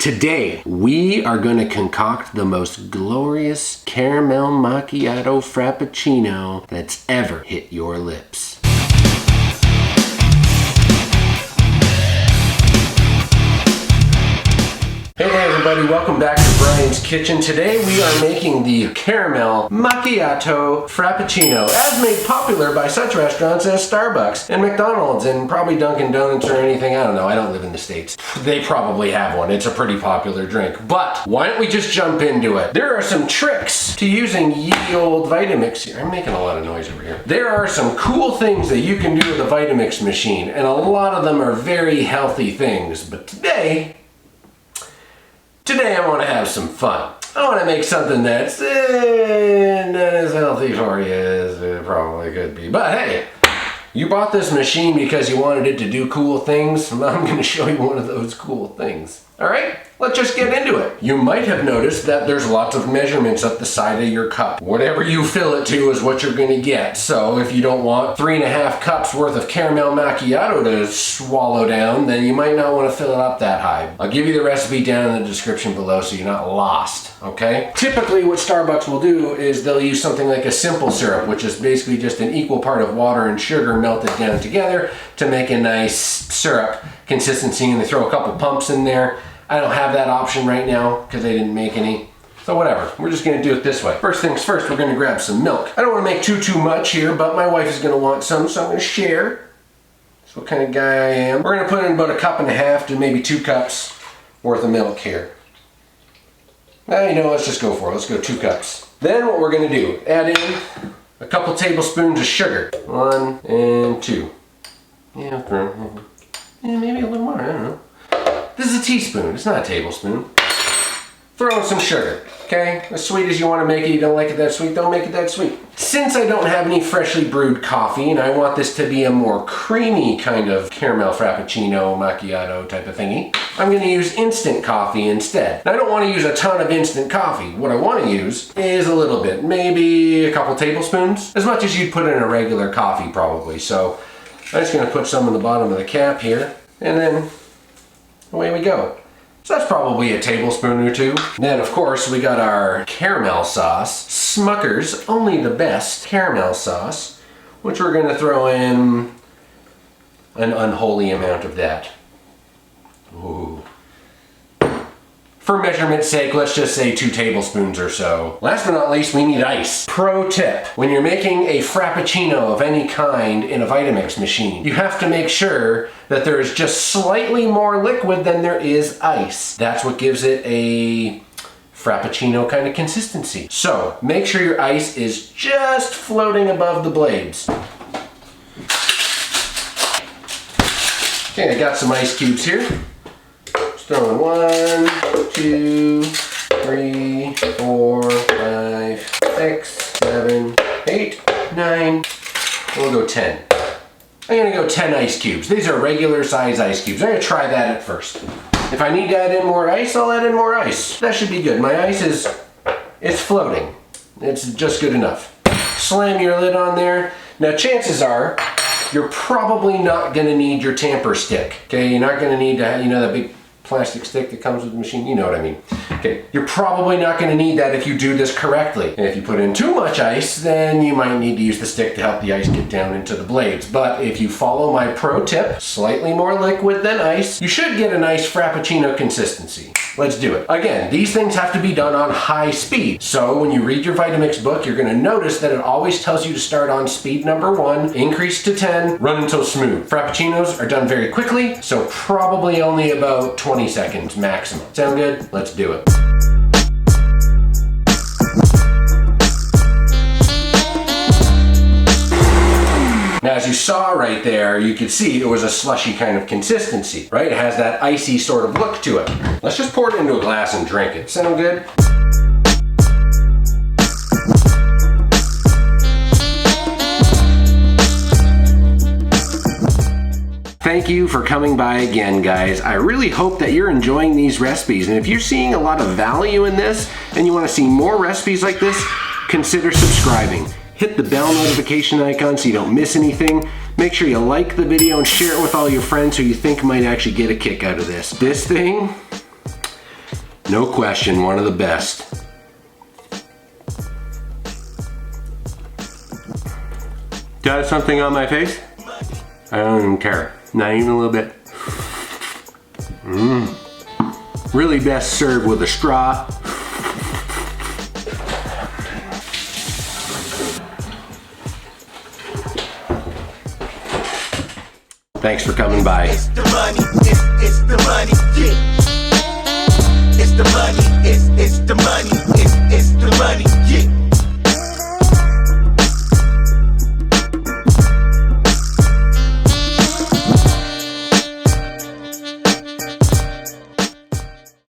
Today, we are going to concoct the most glorious Caramel Macchiato Frappuccino that's ever hit your lips. Hey there everybody, welcome back to Brian's Kitchen. Today we are making the Caramel Macchiato Frappuccino, as made popular by such restaurants as Starbucks and McDonald's and probably Dunkin' Donuts or anything. I don't know, I don't live in the States. They probably have one, it's a pretty popular drink. But why don't we just jump into it? There are some tricks to using ye old Vitamix. I'm making a lot of noise over here. There are some cool things that you can do with a Vitamix machine, and a lot of them are very healthy things. But today I want to have some fun. I want to make something that's not as healthy for you as it probably could be. But hey, you bought this machine because you wanted it to do cool things. I'm going to show you one of those cool things. Alright, let's just get into it. You might have noticed that there's lots of measurements up the side of your cup. Whatever you fill it to is what you're going to get. So if you don't want 3.5 cups worth of caramel macchiato to swallow down, then you might not want to fill it up that high. I'll give you the recipe down in the description below so you're not lost, okay? Typically what Starbucks will do is they'll use something like a simple syrup, which is basically just an equal part of water and sugar melted down together to make a nice syrup consistency, and they throw a couple pumps in there. I don't have that option right now because they didn't make any. So whatever, we're just gonna do it this way. First things first, we're gonna grab some milk. I don't wanna make too much here, but my wife is gonna want some, so I'm gonna share. That's what kind of guy I am. We're gonna put in about 1.5 cups to maybe 2 cups worth of milk here. Now, you know, let's just go for it. Let's go 2 cups. Then what we're gonna do, add in a couple tablespoons of sugar. 1 and 2. Yeah, maybe a little more, I don't know. This is a teaspoon, it's not a tablespoon. Throw in some sugar, okay? As sweet as you want to make it, you don't like it that sweet, don't make it that sweet. Since I don't have any freshly brewed coffee and I want this to be a more creamy kind of caramel frappuccino, macchiato type of thingy, I'm going to use instant coffee instead. Now, I don't want to use a ton of instant coffee. What I want to use is a little bit, maybe a couple tablespoons, as much as you'd put in a regular coffee probably. So I'm just going to put some in the bottom of the cap here, and then away we go. So that's probably a tablespoon or 2. Then of course we got our caramel sauce. Smuckers, only the best caramel sauce, which we're going to throw in an unholy amount of that. Ooh. For measurement's sake, let's just say 2 tablespoons or so. Last but not least, we need ice. Pro tip, when you're making a frappuccino of any kind in a Vitamix machine, you have to make sure that there is just slightly more liquid than there is ice. That's what gives it a frappuccino kind of consistency. So make sure your ice is just floating above the blades. Okay, I got some ice cubes here. Throwing 1, 2, 3, 4, 5, 6, 7, 8, 9. We'll go 10. I'm gonna go 10 ice cubes. These are regular size ice cubes. I'm gonna try that at first. If I need to add in more ice, I'll add in more ice. That should be good. My ice it's floating. It's just good enough. Slam your lid on there. Now chances are, you're probably not gonna need your tamper stick. Okay, you're not gonna need to have, that big plastic stick that comes with the machine, you know what I mean. Okay, you're probably not going to need that if you do this correctly. And if you put in too much ice, then you might need to use the stick to help the ice get down into the blades. But if you follow my pro tip, slightly more liquid than ice, you should get a nice frappuccino consistency. Let's do it. Again, these things have to be done on high speed. So when you read your Vitamix book, you're going to notice that it always tells you to start on speed number 1, increase to 10, run until smooth. Frappuccinos are done very quickly, so probably only about 20 seconds maximum. Sound good? Let's do it. Now, as you saw right there, you could see it was a slushy kind of consistency, right? It has that icy sort of look to it. Let's just pour it into a glass and drink it. Sound good? Thank you for coming by again, guys. I really hope that you're enjoying these recipes, and if you're seeing a lot of value in this and you want to see more recipes like this, consider subscribing. Hit the bell notification icon so you don't miss anything. Make sure you like the video and share it with all your friends who you think might actually get a kick out of this. This thing, No question, one of the best. Does something on my face? I don't even care. Not even a little bit. Really best served with a straw. Thanks for coming by. It's the money, it's the money, yeah. It's the money, it's the money, it's the money.